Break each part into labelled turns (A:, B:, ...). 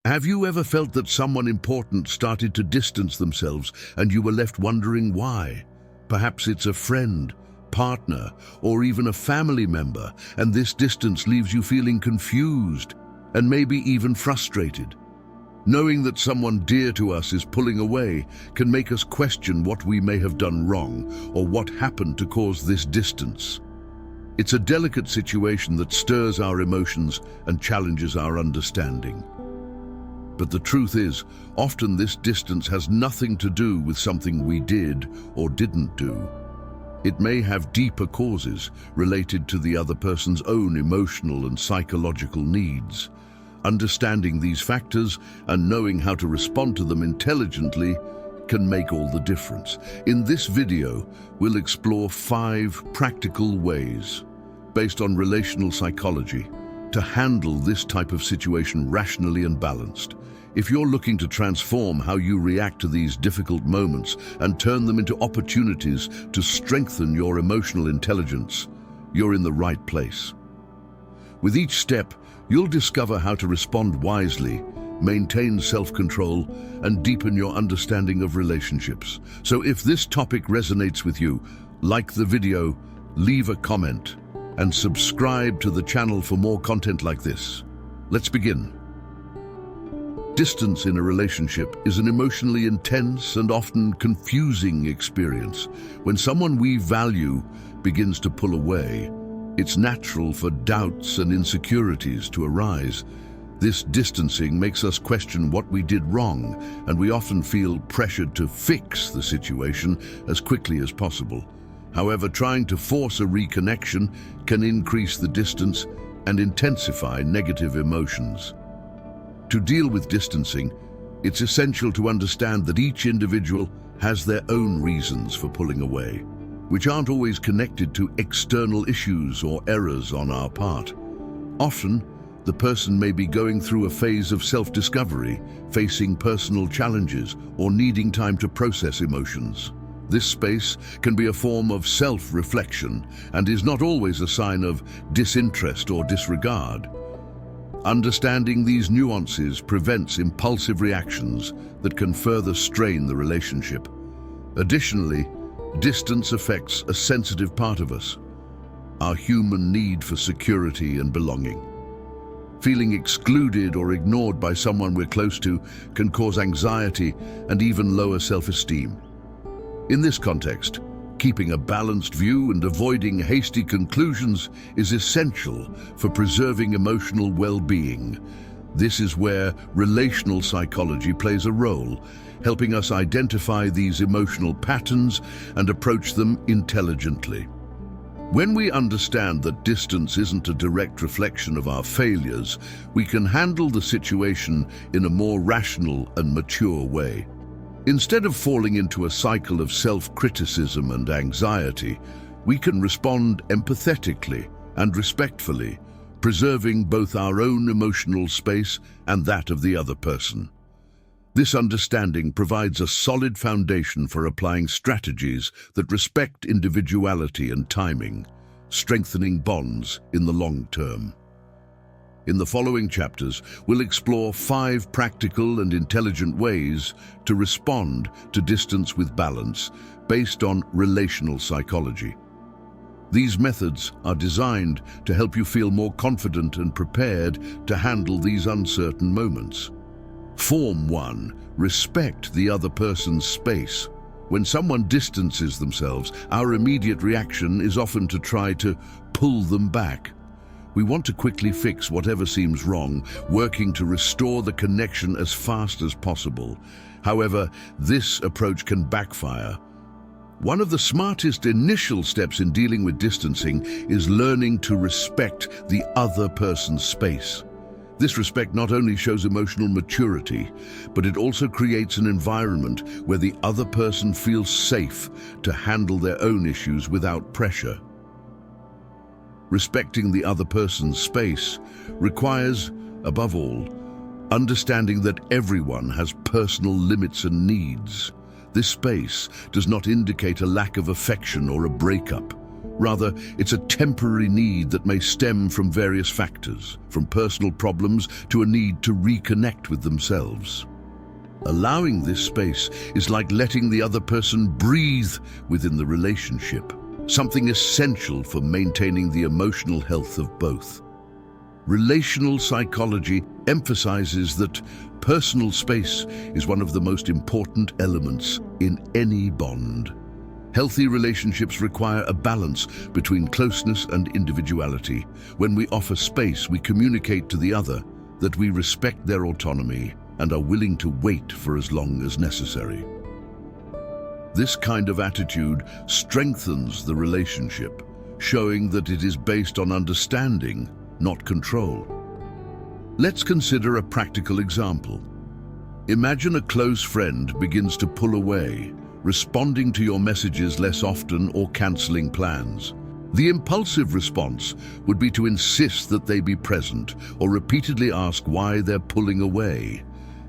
A: Have you ever felt that someone important started to distance themselves and you were left wondering why? Perhaps it's a friend, partner, or even a family member, and this distance leaves you feeling confused and maybe even frustrated. Knowing that someone dear to us is pulling away can make us question what we may have done wrong or what happened to cause this distance. It's a delicate situation that stirs our emotions and challenges our understanding. But the truth is, often this distance has nothing to do with something we did or didn't do. It may have deeper causes related to the other person's own emotional and psychological needs. Understanding these factors and knowing how to respond to them intelligently can make all the difference. In this video, we'll explore 5 practical ways, based on relational psychology, to handle this type of situation rationally and balanced. If you're looking to transform how you react to these difficult moments and turn them into opportunities to strengthen your emotional intelligence, you're in the right place. With each step, you'll discover how to respond wisely, maintain self-control, and deepen your understanding of relationships. So if this topic resonates with you, like the video, leave a comment, and subscribe to the channel for more content like this. Let's begin. Distance in a relationship is an emotionally intense and often confusing experience. When someone we value begins to pull away, it's natural for doubts and insecurities to arise. This distancing makes us question what we did wrong, and we often feel pressured to fix the situation as quickly as possible. However, trying to force a reconnection can increase the distance and intensify negative emotions. To deal with distancing, it's essential to understand that each individual has their own reasons for pulling away, which aren't always connected to external issues or errors on our part. Often, the person may be going through a phase of self-discovery, facing personal challenges, or needing time to process emotions. This space can be a form of self-reflection and is not always a sign of disinterest or disregard. Understanding these nuances prevents impulsive reactions that can further strain the relationship. Additionally, distance affects a sensitive part of us, our human need for security and belonging. Feeling excluded or ignored by someone we're close to can cause anxiety and even lower self-esteem. In this context, keeping a balanced view and avoiding hasty conclusions is essential for preserving emotional well-being. This is where relational psychology plays a role, helping us identify these emotional patterns and approach them intelligently. When we understand that distance isn't a direct reflection of our failures, we can handle the situation in a more rational and mature way. Instead of falling into a cycle of self-criticism and anxiety, we can respond empathetically and respectfully, preserving both our own emotional space and that of the other person. This understanding provides a solid foundation for applying strategies that respect individuality and timing, strengthening bonds in the long term. In the following chapters, we'll explore 5 practical and intelligent ways to respond to distance with balance based on relational psychology. These methods are designed to help you feel more confident and prepared to handle these uncertain moments. Form 1. Respect the other person's space. When someone distances themselves, our immediate reaction is often to try to pull them back. We want to quickly fix whatever seems wrong, working to restore the connection as fast as possible. However, this approach can backfire. One of the smartest initial steps in dealing with distancing is learning to respect the other person's space. This respect not only shows emotional maturity, but it also creates an environment where the other person feels safe to handle their own issues without pressure. Respecting the other person's space requires, above all, understanding that everyone has personal limits and needs. This space does not indicate a lack of affection or a breakup. Rather, it's a temporary need that may stem from various factors, from personal problems to a need to reconnect with themselves. Allowing this space is like letting the other person breathe within the relationship, something essential for maintaining the emotional health of both. Relational psychology emphasizes that personal space is one of the most important elements in any bond. Healthy relationships require a balance between closeness and individuality. When we offer space, we communicate to the other that we respect their autonomy and are willing to wait for as long as necessary. This kind of attitude strengthens the relationship, showing that it is based on understanding, not control. Let's consider a practical example. Imagine a close friend begins to pull away, responding to your messages less often or cancelling plans. The impulsive response would be to insist that they be present or repeatedly ask why they're pulling away.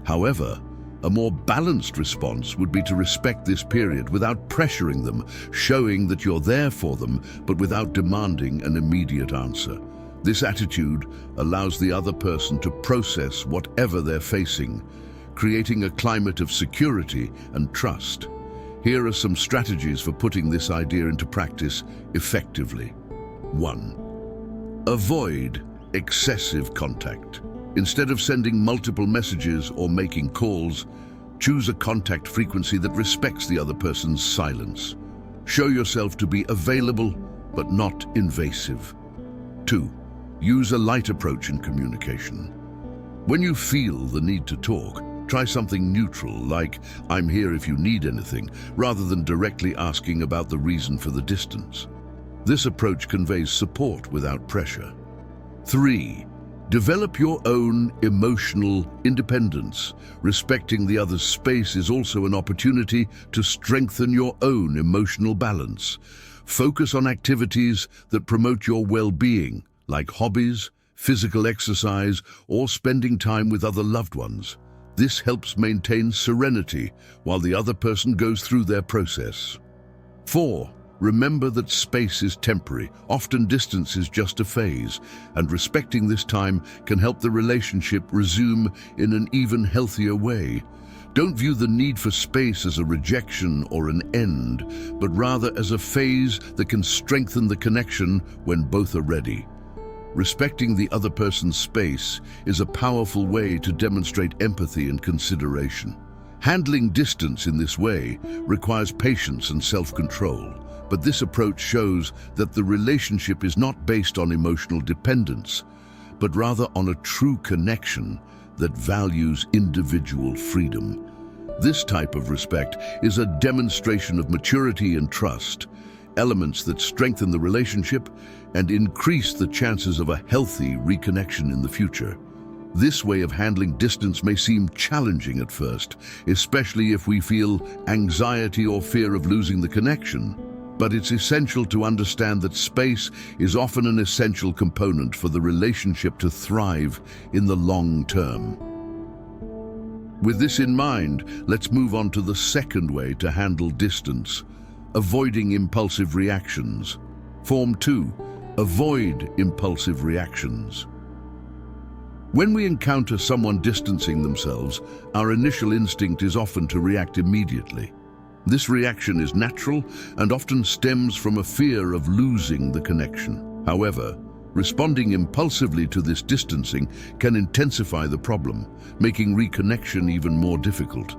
A: However, a more balanced response would be to respect this period without pressuring them, showing that you're there for them, but without demanding an immediate answer. This attitude allows the other person to process whatever they're facing, creating a climate of security and trust. Here are some strategies for putting this idea into practice effectively. 1. Avoid excessive contact. Instead of sending multiple messages or making calls, choose a contact frequency that respects the other person's silence. Show yourself to be available, but not invasive. 2. Use a light approach in communication. When you feel the need to talk, try something neutral, like "I'm here if you need anything," rather than directly asking about the reason for the distance. This approach conveys support without pressure. 3. Develop your own emotional independence. Respecting the other's space is also an opportunity to strengthen your own emotional balance. Focus on activities that promote your well-being, like hobbies, physical exercise, or spending time with other loved ones. This helps maintain serenity while the other person goes through their process. 4. Remember that space is temporary. Often distance is just a phase, and respecting this time can help the relationship resume in an even healthier way. Don't view the need for space as a rejection or an end, but rather as a phase that can strengthen the connection when both are ready. Respecting the other person's space is a powerful way to demonstrate empathy and consideration. Handling distance in this way requires patience and self-control, but this approach shows that the relationship is not based on emotional dependence, but rather on a true connection that values individual freedom. This type of respect is a demonstration of maturity and trust, elements that strengthen the relationship and increase the chances of a healthy reconnection in the future. This way of handling distance may seem challenging at first, especially if we feel anxiety or fear of losing the connection. But it's essential to understand that space is often an essential component for the relationship to thrive in the long term. With this in mind, let's move on to the second way to handle distance: avoiding impulsive reactions. Form 2. Avoid impulsive reactions. When we encounter someone distancing themselves, our initial instinct is often to react immediately. This reaction is natural and often stems from a fear of losing the connection. However, responding impulsively to this distancing can intensify the problem, making reconnection even more difficult.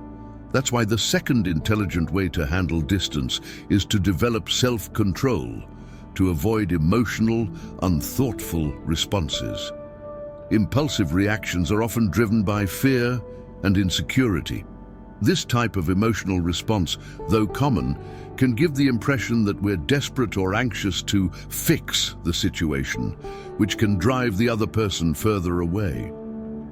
A: That's why the second intelligent way to handle distance is to develop self-control, to avoid emotional, unthoughtful responses. Impulsive reactions are often driven by fear and insecurity. This type of emotional response, though common, can give the impression that we're desperate or anxious to fix the situation, which can drive the other person further away.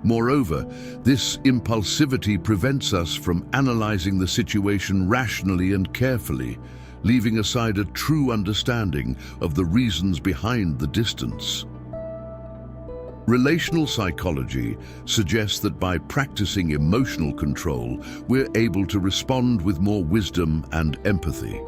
A: Moreover, this impulsivity prevents us from analyzing the situation rationally and carefully, leaving aside a true understanding of the reasons behind the distance. Relational psychology suggests that by practicing emotional control, we're able to respond with more wisdom and empathy.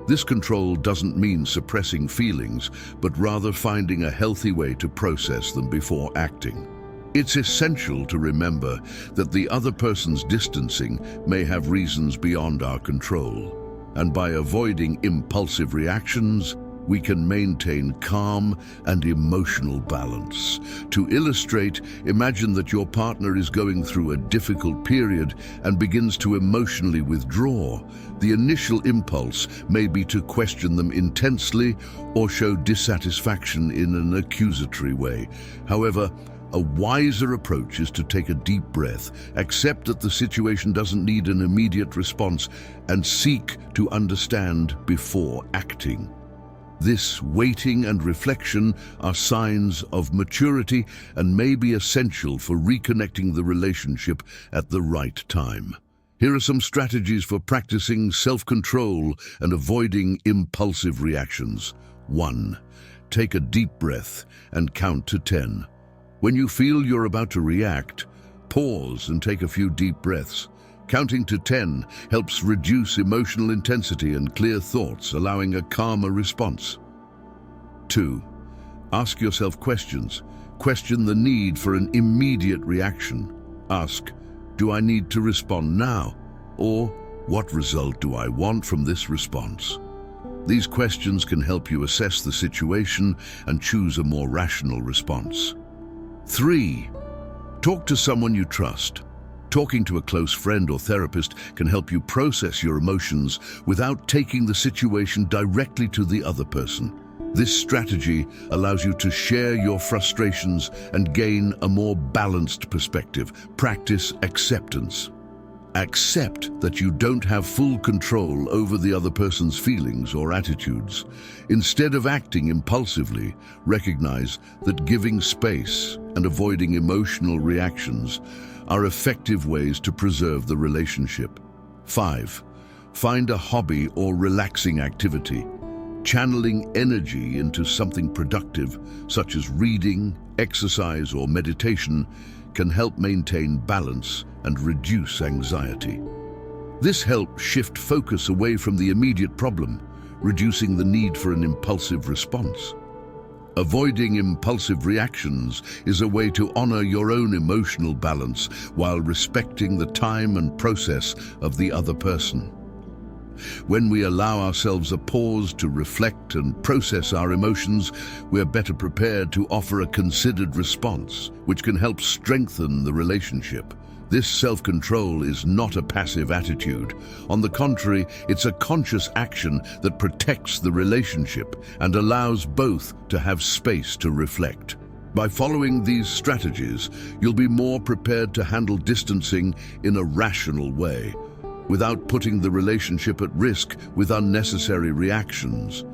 A: This control doesn't mean suppressing feelings, but rather finding a healthy way to process them before acting. It's essential to remember that the other person's distancing may have reasons beyond our control, and by avoiding impulsive reactions, we can maintain calm and emotional balance. To illustrate, imagine that your partner is going through a difficult period and begins to emotionally withdraw. The initial impulse may be to question them intensely or show dissatisfaction in an accusatory way. However, a wiser approach is to take a deep breath, accept that the situation doesn't need an immediate response, and seek to understand before acting. This waiting and reflection are signs of maturity and may be essential for reconnecting the relationship at the right time. Here are some strategies for practicing self-control and avoiding impulsive reactions. 1. Take a deep breath and count to 10. When you feel you're about to react, pause and take a few deep breaths. Counting to 10 helps reduce emotional intensity and clear thoughts, allowing a calmer response. 2. Ask yourself questions. Question the need for an immediate reaction. Ask, do I need to respond now? Or, what result do I want from this response? These questions can help you assess the situation and choose a more rational response. 3. Talk to someone you trust. Talking to a close friend or therapist can help you process your emotions without taking the situation directly to the other person. This strategy allows you to share your frustrations and gain a more balanced perspective. Practice acceptance. Accept that you don't have full control over the other person's feelings or attitudes. Instead of acting impulsively, recognize that giving space and avoiding emotional reactions are effective ways to preserve the relationship. 5. Find a hobby or relaxing activity. Channeling energy into something productive, such as reading, exercise, or meditation, can help maintain balance and reduce anxiety. This helps shift focus away from the immediate problem, reducing the need for an impulsive response. Avoiding impulsive reactions is a way to honor your own emotional balance while respecting the time and process of the other person. When we allow ourselves a pause to reflect and process our emotions, we're better prepared to offer a considered response, which can help strengthen the relationship. This self-control is not a passive attitude. On the contrary, it's a conscious action that protects the relationship and allows both to have space to reflect. By following these strategies, you'll be more prepared to handle distancing in a rational way, without putting the relationship at risk with unnecessary reactions.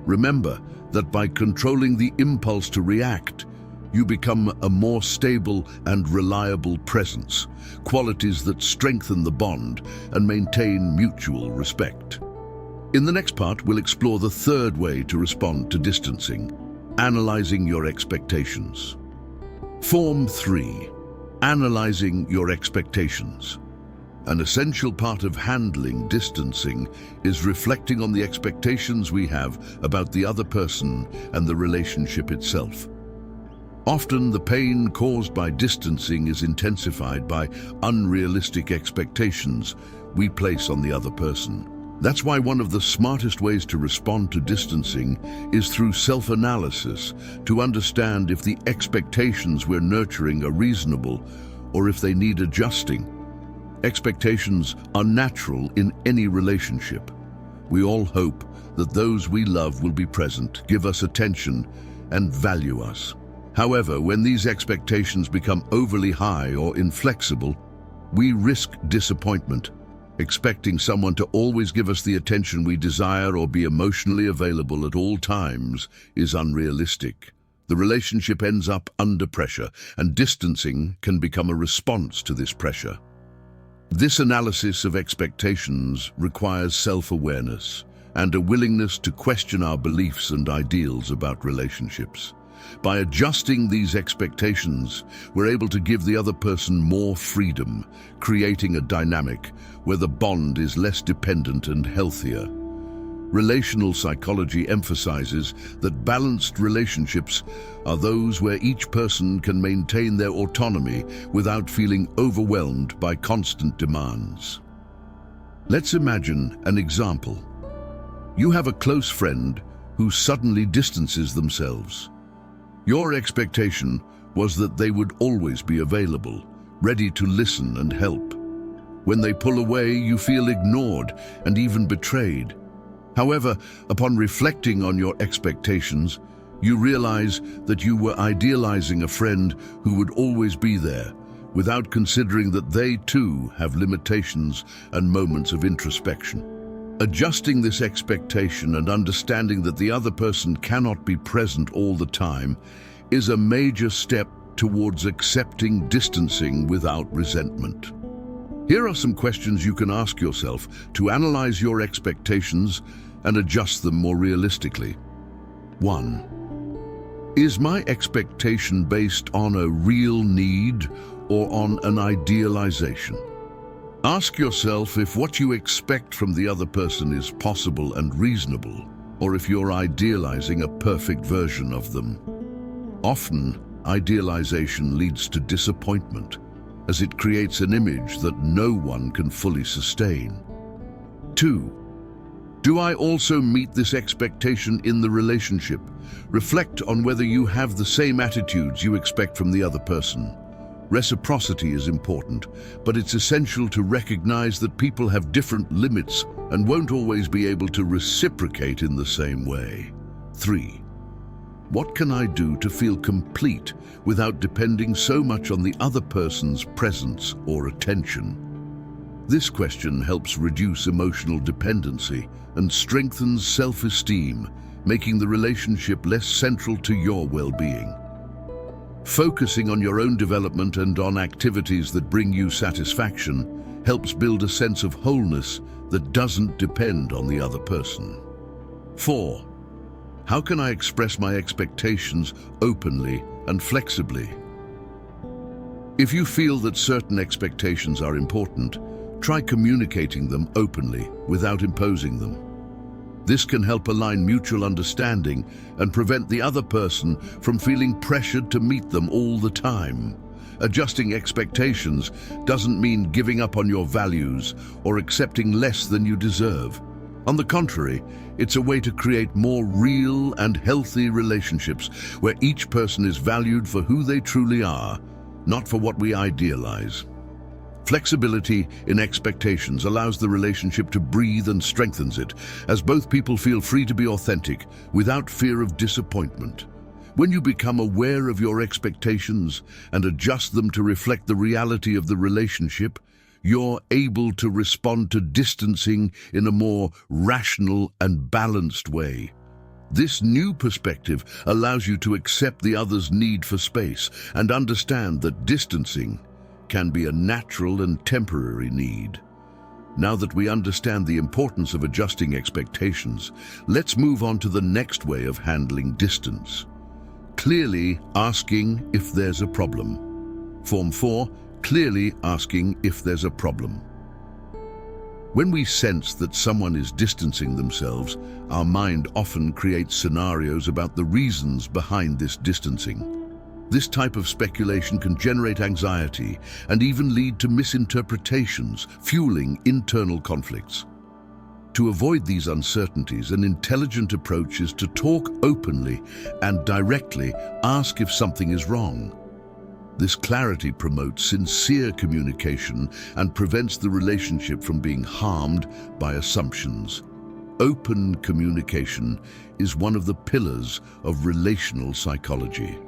A: Remember that by controlling the impulse to react, you become a more stable and reliable presence, qualities that strengthen the bond and maintain mutual respect. In the next part, we'll explore the third way to respond to distancing: analyzing your expectations. Form 3. Analyzing your expectations. An essential part of handling distancing is reflecting on the expectations we have about the other person and the relationship itself. Often, the pain caused by distancing is intensified by unrealistic expectations we place on the other person. That's why one of the smartest ways to respond to distancing is through self-analysis, to understand if the expectations we're nurturing are reasonable or if they need adjusting. Expectations are natural in any relationship. We all hope that those we love will be present, give us attention, and value us. However, when these expectations become overly high or inflexible, we risk disappointment. Expecting someone to always give us the attention we desire or be emotionally available at all times is unrealistic. The relationship ends up under pressure, and distancing can become a response to this pressure. This analysis of expectations requires self-awareness and a willingness to question our beliefs and ideals about relationships. By adjusting these expectations, we're able to give the other person more freedom, creating a dynamic where the bond is less dependent and healthier. Relational psychology emphasizes that balanced relationships are those where each person can maintain their autonomy without feeling overwhelmed by constant demands. Let's imagine an example. You have a close friend who suddenly distances themselves. Your expectation was that they would always be available, ready to listen and help. When they pull away, you feel ignored and even betrayed. However, upon reflecting on your expectations, you realize that you were idealizing a friend who would always be there, without considering that they too have limitations and moments of introspection. Adjusting this expectation and understanding that the other person cannot be present all the time is a major step towards accepting distancing without resentment. Here are some questions you can ask yourself to analyze your expectations and adjust them more realistically. 1. Is my expectation based on a real need or on an idealization? Ask yourself if what you expect from the other person is possible and reasonable, or if you're idealizing a perfect version of them. Often, idealization leads to disappointment, as it creates an image that no one can fully sustain. 2. Do I also meet this expectation in the relationship? Reflect on whether you have the same attitudes you expect from the other person. Reciprocity is important, but it's essential to recognize that people have different limits and won't always be able to reciprocate in the same way. 3. What can I do to feel complete without depending so much on the other person's presence or attention? This question helps reduce emotional dependency and strengthens self-esteem, making the relationship less central to your well-being. Focusing on your own development and on activities that bring you satisfaction helps build a sense of wholeness that doesn't depend on the other person. 4. How can I express my expectations openly and flexibly? If you feel that certain expectations are important, try communicating them openly without imposing them. This can help align mutual understanding and prevent the other person from feeling pressured to meet them all the time. Adjusting expectations doesn't mean giving up on your values or accepting less than you deserve. On the contrary, it's a way to create more real and healthy relationships where each person is valued for who they truly are, not for what we idealize. Flexibility in expectations allows the relationship to breathe and strengthens it, as both people feel free to be authentic without fear of disappointment. When you become aware of your expectations and adjust them to reflect the reality of the relationship, you're able to respond to distancing in a more rational and balanced way. This new perspective allows you to accept the other's need for space and understand that distancing can be a natural and temporary need. Now that we understand the importance of adjusting expectations, let's move on to the next way of handling distance. Clearly asking if there's a problem. Form 4, clearly asking if there's a problem. When we sense that someone is distancing themselves, our mind often creates scenarios about the reasons behind this distancing. This type of speculation can generate anxiety and even lead to misinterpretations, fueling internal conflicts. To avoid these uncertainties, an intelligent approach is to talk openly and directly ask if something is wrong. This clarity promotes sincere communication and prevents the relationship from being harmed by assumptions. Open communication is one of the pillars of relational psychology.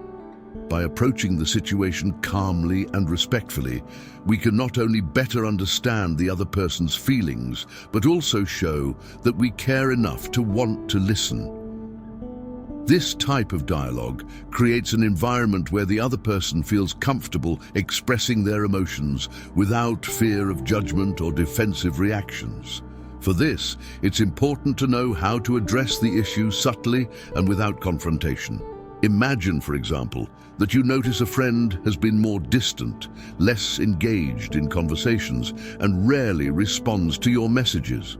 A: By approaching the situation calmly and respectfully, we can not only better understand the other person's feelings, but also show that we care enough to want to listen. This type of dialogue creates an environment where the other person feels comfortable expressing their emotions without fear of judgment or defensive reactions. For this, it's important to know how to address the issue subtly and without confrontation. Imagine, for example, that you notice a friend has been more distant, less engaged in conversations, and rarely responds to your messages.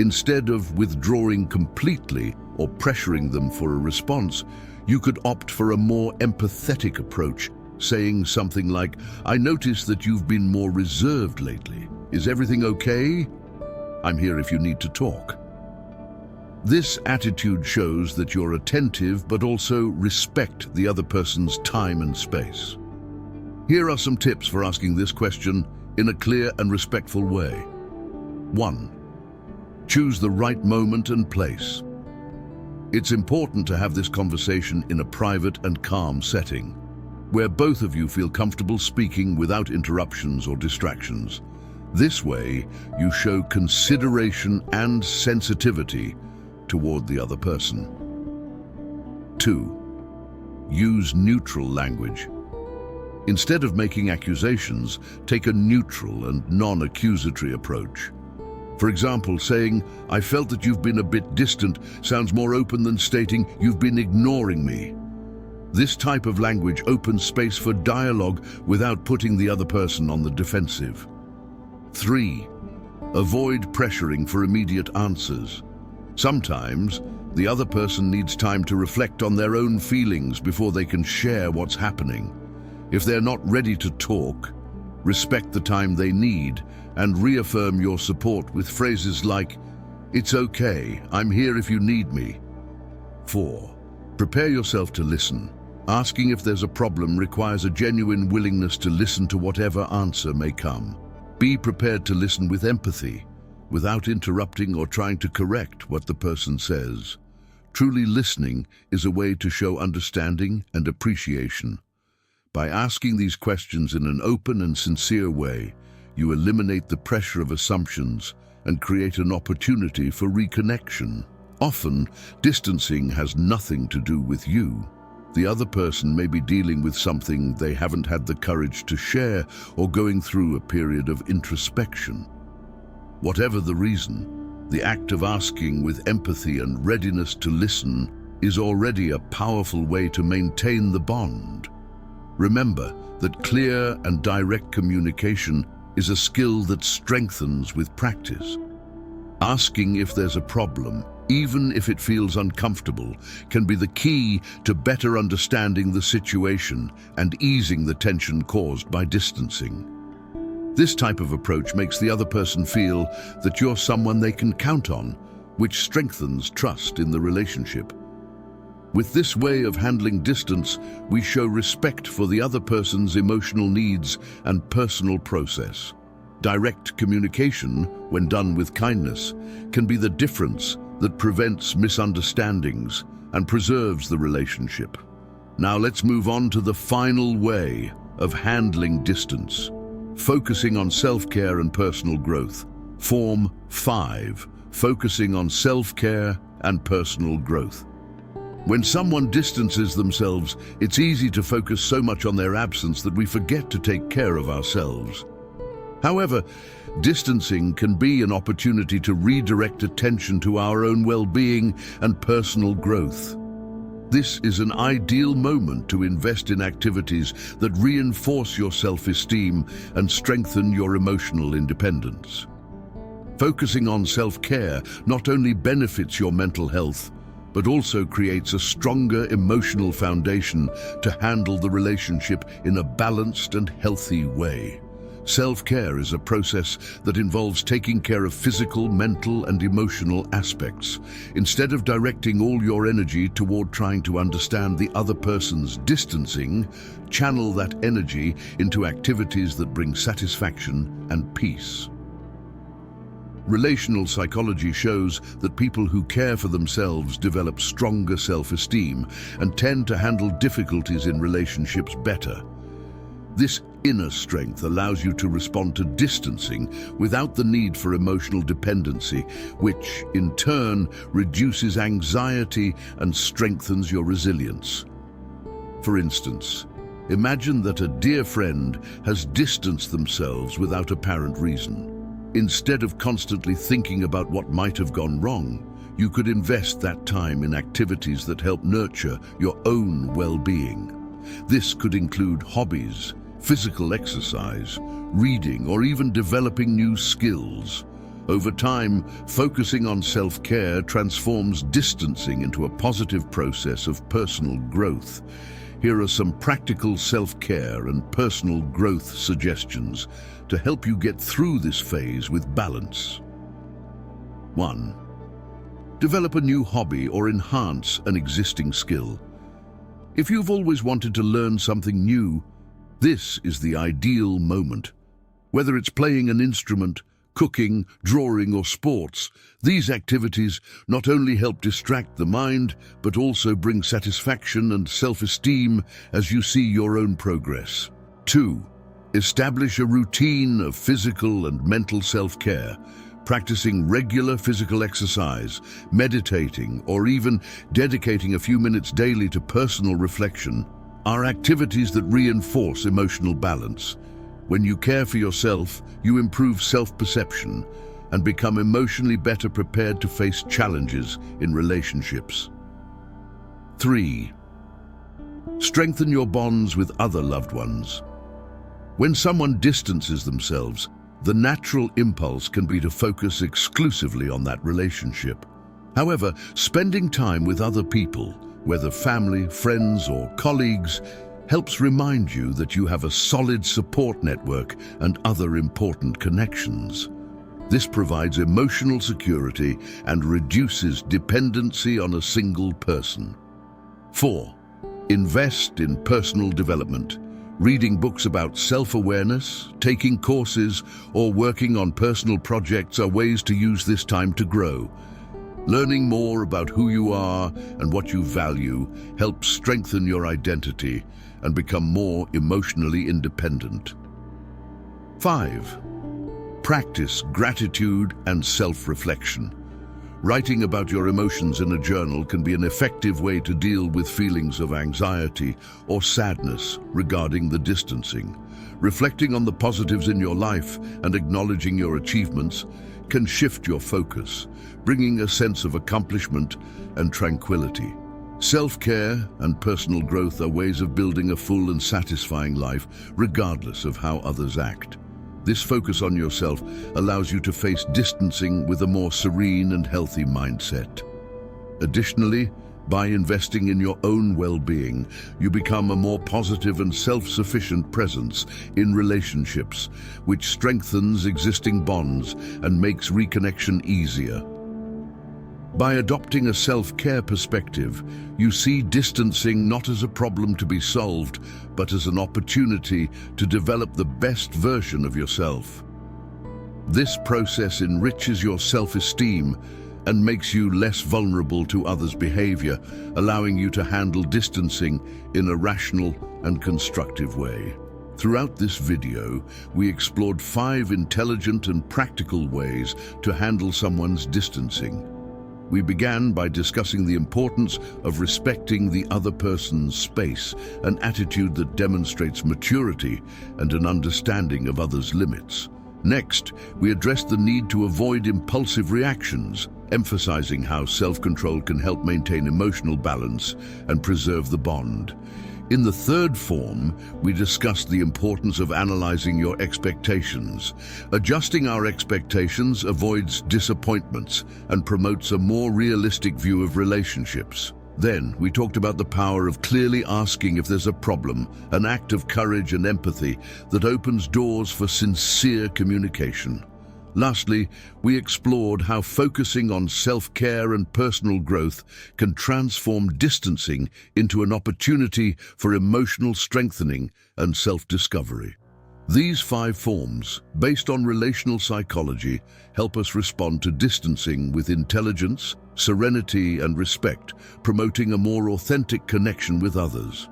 A: Instead of withdrawing completely or pressuring them for a response, you could opt for a more empathetic approach, saying something like, "I notice that you've been more reserved lately. Is everything okay? I'm here if you need to talk." This attitude shows that you're attentive but also respect the other person's time and space. Here are some tips for asking this question in a clear and respectful way. 1. Choose the right moment and place. It's important to have this conversation in a private and calm setting, where both of you feel comfortable speaking without interruptions or distractions. This way, you show consideration and sensitivity toward the other person. 2. Use neutral language. Instead of making accusations, take a neutral and non-accusatory approach. For example, saying, "I felt that you've been a bit distant," sounds more open than stating, "You've been ignoring me." This type of language opens space for dialogue without putting the other person on the defensive. 3. Avoid pressuring for immediate answers. Sometimes, the other person needs time to reflect on their own feelings before they can share what's happening. If they're not ready to talk, respect the time they need and reaffirm your support with phrases like, "It's okay, I'm here if you need me." 4. Prepare yourself to listen. Asking if there's a problem requires a genuine willingness to listen to whatever answer may come. Be prepared to listen with empathy, without interrupting or trying to correct what the person says. Truly listening is a way to show understanding and appreciation. By asking these questions in an open and sincere way, you eliminate the pressure of assumptions and create an opportunity for reconnection. Often, distancing has nothing to do with you. The other person may be dealing with something they haven't had the courage to share or going through a period of introspection. Whatever the reason, the act of asking with empathy and readiness to listen is already a powerful way to maintain the bond. Remember that clear and direct communication is a skill that strengthens with practice. Asking if there's a problem, even if it feels uncomfortable, can be the key to better understanding the situation and easing the tension caused by distancing. This type of approach makes the other person feel that you're someone they can count on, which strengthens trust in the relationship. With this way of handling distance, we show respect for the other person's emotional needs and personal process. Direct communication, when done with kindness, can be the difference that prevents misunderstandings and preserves the relationship. Now let's move on to the final way of handling distance, focusing on self-care and personal growth. Form 5, focusing on self-care and personal growth. When someone distances themselves, it's easy to focus so much on their absence that we forget to take care of ourselves. However, distancing can be an opportunity to redirect attention to our own well-being and personal growth. This is an ideal moment to invest in activities that reinforce your self-esteem and strengthen your emotional independence. Focusing on self-care not only benefits your mental health, but also creates a stronger emotional foundation to handle the relationship in a balanced and healthy way. Self-care is a process that involves taking care of physical, mental, and emotional aspects. Instead of directing all your energy toward trying to understand the other person's distancing, channel that energy into activities that bring satisfaction and peace. Relational psychology shows that people who care for themselves develop stronger self-esteem and tend to handle difficulties in relationships better. This inner strength allows you to respond to distancing without the need for emotional dependency, which, in turn, reduces anxiety and strengthens your resilience. For instance, imagine that a dear friend has distanced themselves without apparent reason. Instead of constantly thinking about what might have gone wrong, you could invest that time in activities that help nurture your own well-being. This could include hobbies, physical exercise, reading, or even developing new skills. Over time, focusing on self-care transforms distancing into a positive process of personal growth. Here are some practical self-care and personal growth suggestions to help you get through this phase with balance. 1. Develop a new hobby or enhance an existing skill. If you've always wanted to learn something new, this is the ideal moment. Whether it's playing an instrument, cooking, drawing, or sports, these activities not only help distract the mind, but also bring satisfaction and self-esteem as you see your own progress. 2. Establish a routine of physical and mental self-care. Practicing regular physical exercise, meditating, or even dedicating a few minutes daily to personal reflection are activities that reinforce emotional balance. When you care for yourself, you improve self-perception and become emotionally better prepared to face challenges in relationships. 3. Strengthen your bonds with other loved ones. When someone distances themselves, the natural impulse can be to focus exclusively on that relationship. However, spending time with other people, whether family, friends, or colleagues, helps remind you that you have a solid support network and other important connections. This provides emotional security and reduces dependency on a single person. 4. Invest in personal development. Reading books about self-awareness, taking courses, or working on personal projects are ways to use this time to grow. Learning more about who you are and what you value helps strengthen your identity and become more emotionally independent. 5. Practice gratitude and self-reflection. Writing about your emotions in a journal can be an effective way to deal with feelings of anxiety or sadness regarding the distancing. Reflecting on the positives in your life and acknowledging your achievements can shift your focus, bringing a sense of accomplishment and tranquility. Self-care and personal growth are ways of building a full and satisfying life, regardless of how others act. This focus on yourself allows you to face distancing with a more serene and healthy mindset. Additionally, by investing in your own well-being, you become a more positive and self-sufficient presence in relationships, which strengthens existing bonds and makes reconnection easier. By adopting a self-care perspective, you see distancing not as a problem to be solved, but as an opportunity to develop the best version of yourself. This process enriches your self-esteem and makes you less vulnerable to others' behavior, allowing you to handle distancing in a rational and constructive way. Throughout this video, we explored 5 intelligent and practical ways to handle someone's distancing. We began by discussing the importance of respecting the other person's space, an attitude that demonstrates maturity and an understanding of others' limits. Next, we addressed the need to avoid impulsive reactions, emphasizing how self-control can help maintain emotional balance and preserve the bond. In the third form, we discussed the importance of analyzing your expectations. Adjusting our expectations avoids disappointments and promotes a more realistic view of relationships. Then, we talked about the power of clearly asking if there's a problem, an act of courage and empathy that opens doors for sincere communication. Lastly, we explored how focusing on self-care and personal growth can transform distancing into an opportunity for emotional strengthening and self-discovery. These 5 forms, based on relational psychology, help us respond to distancing with intelligence, serenity, and respect, promoting a more authentic connection with others.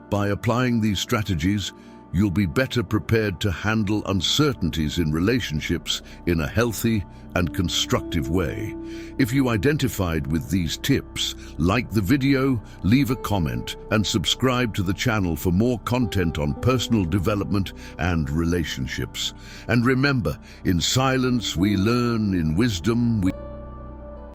A: By applying these strategies, you'll be better prepared to handle uncertainties in relationships in a healthy and constructive way. If you identified with these tips, like the video, leave a comment, and subscribe to the channel for more content on personal development and relationships. And remember, in silence we learn, in wisdom we